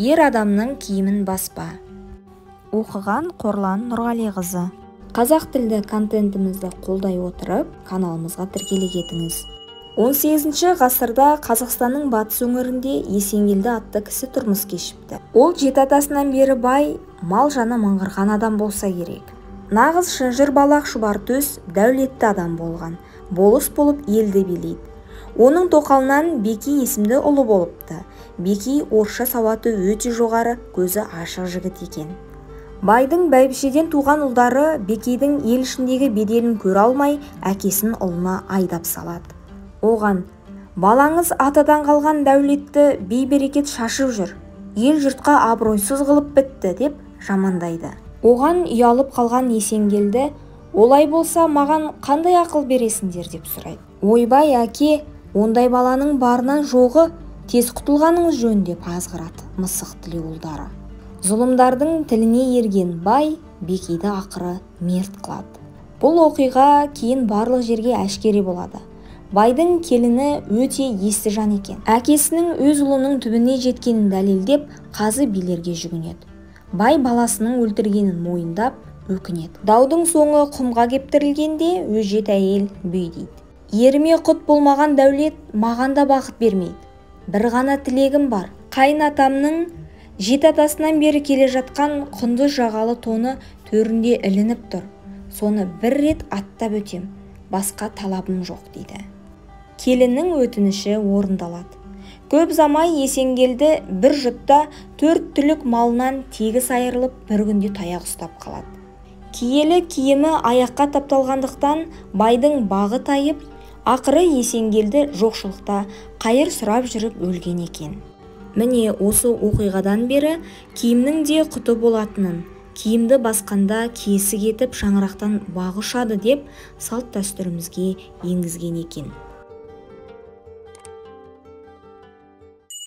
Ер адамның киімін баспа. Оқыған Қорлан Нұрғалиқызы. Қазақ тілді контентімізді қолдай отырып, каналымызға тіркеле кетіңіз. 18 ғасырда Қазақстанның батыс өңірінде Есенгелді атты кісі тұрмыс кешіпті. Ол жеті атасынан бері бай, мал жаны мыңғырған адам болса керек. Нағыз шынжыр балақ шұбар төс дәулетті адам болған. Болыс болып елді билейді. Оның тоқалынан Бекей есімді ұлы болыпты. Бекей орысша сауаты өте жоғары, көзі ашық жігіт екен. Байдың бәйбішеден туған ұлдары Бекейдің ел ішіндегі беделін көре алмай, әкесінің ұлына айдап салады. Оған: балаңыз атадан қалған дәулетті бей-берекет шашып жүр, ел жұртқа абыройсыз қылып бітті деп жамандайды. Оған ұялып қалған Есенгелді: олай болса маған қандай ақыл бересіңдер деп сұрайды. Ойбай әке, ондай баланың барынан жоғы, тез құтылғаныңыз жөн деп азғырады мысық тілеуылдары. Зұлымдардың тіліне ерген бай Бекейді ақыры мерт қылады. Бұл оқиға кейін барлық жерге әшкере болады. Байдың келіні өте есті жан екен. Әкесінің өз ұлының түбіне жеткенін дәлелдеп, қазы билерге жүгінеді. Бай баласының өлтіргенін мойындап, өкінеді. Даудың соңы құмға кептірілгенде өжет әйел бүй дейді: еріме құт болмаған дәулет маған да бақыт бермейді. Бір ғана тілегім бар. Қайын атамның жеті атасынан бері келе жатқан құндыз жағалы тоны төрінде ілініп тұр. Соны бір рет аттап өтем. Басқа талабым жоқ дейді. Келіннің өтініші орындалады. Көп замай Есенгелді бір жұтта 4 түлік малынан тегіс айырылып, бір күнде таяқ ұстап қалады. Киелі киімі аяққа тапталғандықтан байдың бағы тайып, ақыры Есенгелді жоқшылықта қайыр сұрап жүріп өлген екен. Міне осы оқиғадан бері киімнің де құты болатынын, киімді басқанда киесі кетіп шаңырақтан бағы ұшады деп салт дәстүрімізге енгізген екен.